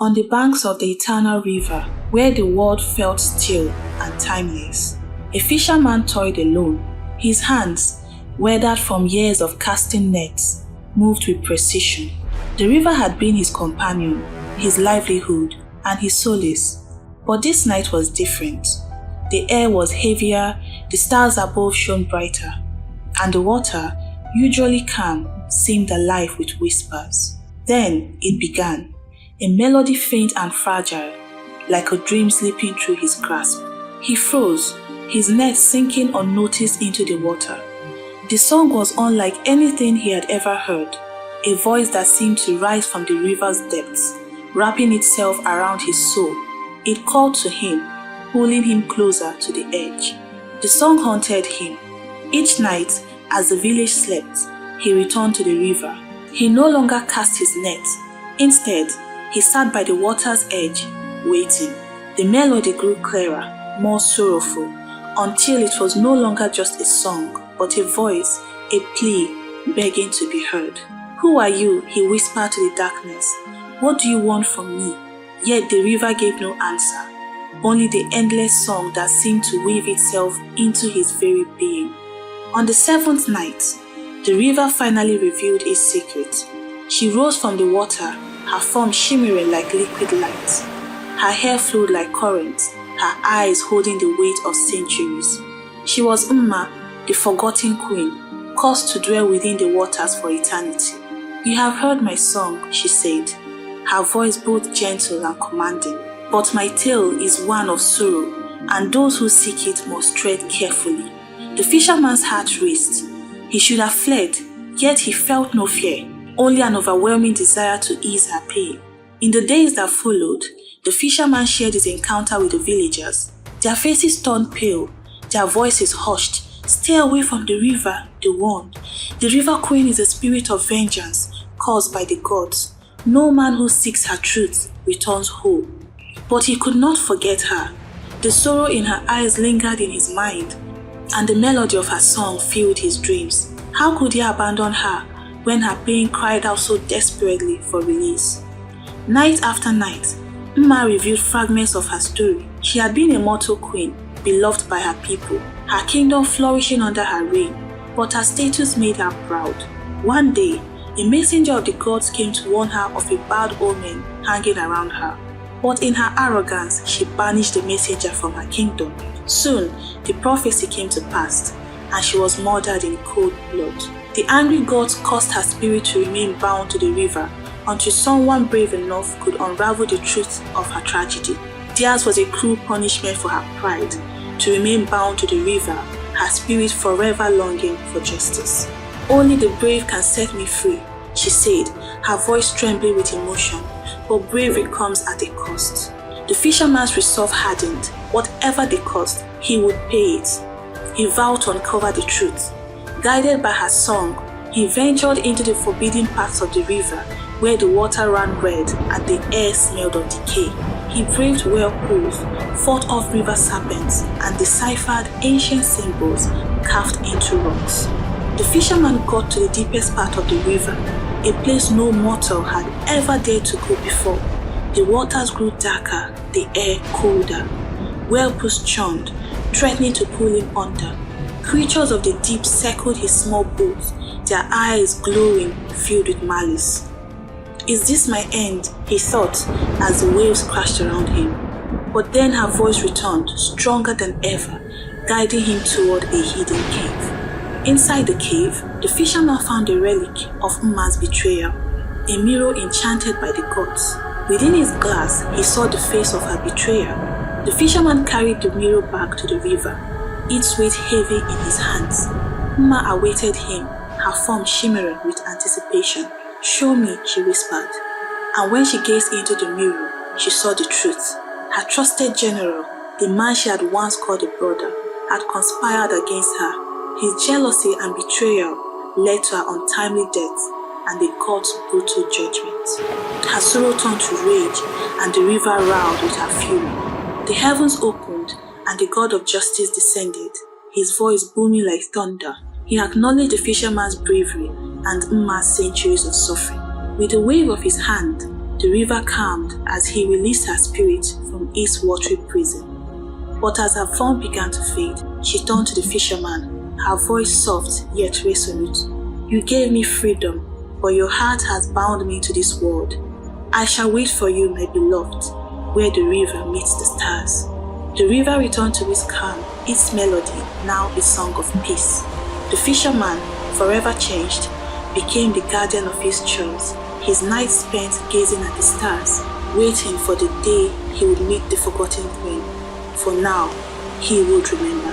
On the banks of the eternal river, where the world felt still and timeless, a fisherman toiled alone. His hands, weathered from years of casting nets, moved with precision. The river had been his companion, his livelihood, and his solace. But this night was different. The air was heavier, the stars above shone brighter, and the water, usually calm, seemed alive with whispers. Then it began, a melody faint and fragile, like a dream slipping through his grasp. He froze, his net sinking unnoticed into the water. The song was unlike anything he had ever heard, a voice that seemed to rise from the river's depths, wrapping itself around his soul. It called to him, pulling him closer to the edge. The song haunted him. Each night, as the village slept, he returned to the river. He no longer cast his net. Instead, he sat by the water's edge, waiting. The melody grew clearer, more sorrowful, until it was no longer just a song, but a voice, a plea, begging to be heard. "Who are you?" he whispered to the darkness. "What do you want from me?" Yet the river gave no answer, only the endless song that seemed to weave itself into his very being. On the seventh night, the river finally revealed its secret. She rose from the water, her form shimmering like liquid light. Her hair flowed like currents, her eyes holding the weight of centuries. She was the forgotten queen, cursed to dwell within the waters for eternity. "You have heard my song," she said, her voice both gentle and commanding. "But my tale is one of sorrow, and those who seek it must tread carefully." The fisherman's heart raced. He should have fled, yet he felt no fear, only an overwhelming desire to ease her pain. In the days that followed, the fisherman shared his encounter with the villagers. Their faces turned pale, their voices hushed. "Stay away from the river," they warned. "The river queen is a spirit of vengeance, caused by the gods. No man who seeks her truth returns whole." But he could not forget her. The sorrow in her eyes lingered in his mind, and the melody of her song filled his dreams. How could he abandon her when her pain cried out so desperately for release? Night after night, revealed fragments of her story. She had been a mortal queen, beloved by her people, her kingdom flourishing under her reign, but her status made her proud. One day, a messenger of the gods came to warn her of a bad omen hanging around her. But in her arrogance, she banished the messenger from her kingdom. Soon, the prophecy came to pass, and she was murdered in cold blood. The angry gods caused her spirit to remain bound to the river until someone brave enough could unravel the truth of her tragedy. Theirs was a cruel punishment for her pride, to remain bound to the river, her spirit forever longing for justice. "Only the brave can set me free," she said, her voice trembling with emotion. But bravery comes at a cost. The fisherman's resolve hardened. Whatever the cost, he would pay it. He vowed to uncover the truth. Guided by her song, he ventured into the forbidden parts of the river, where the water ran red and the air smelled of decay. He braved whirlpools, fought off river serpents, and deciphered ancient symbols carved into rocks. The fisherman got to the deepest part of the river, a place no mortal had ever dared to go before. The waters grew darker, the air colder. Whirlpools churned, threatening to pull him under. Creatures of the deep circled his small boat, their eyes glowing, filled with malice. "Is this my end?" he thought as the waves crashed around him. But then her voice returned, stronger than ever, guiding him toward a hidden cave. Inside the cave, the fisherman found a relic of betrayal, a mirror enchanted by the gods. Within his glass, he saw the face of her betrayer. The fisherman carried the mirror back to the river, its weight heavy in his hands. Awaited him, her form shimmering with anticipation. "Show me," she whispered. And when she gazed into the mirror, she saw the truth. Her trusted general, the man she had once called a brother, had conspired against her. His jealousy and betrayal led to her untimely death and the gods' brutal judgment. Her sorrow turned to rage, and the river roared with her fury. The heavens opened, and the god of justice descended, his voice booming like thunder. He acknowledged the fisherman's bravery and centuries of suffering. With a wave of his hand, The river calmed as he released her spirit from its watery prison. But as her form began to fade, she turned to the fisherman, her voice soft yet resolute. You gave me freedom, but your heart has bound me to this world. I shall wait for you, my beloved, where the river meets the stars. The river returned to its calm, its melody, now a song of peace. The fisherman, forever changed, became the guardian of his shores, his nights spent gazing at the stars, waiting for the day he would meet the forgotten queen. For now, he would remember.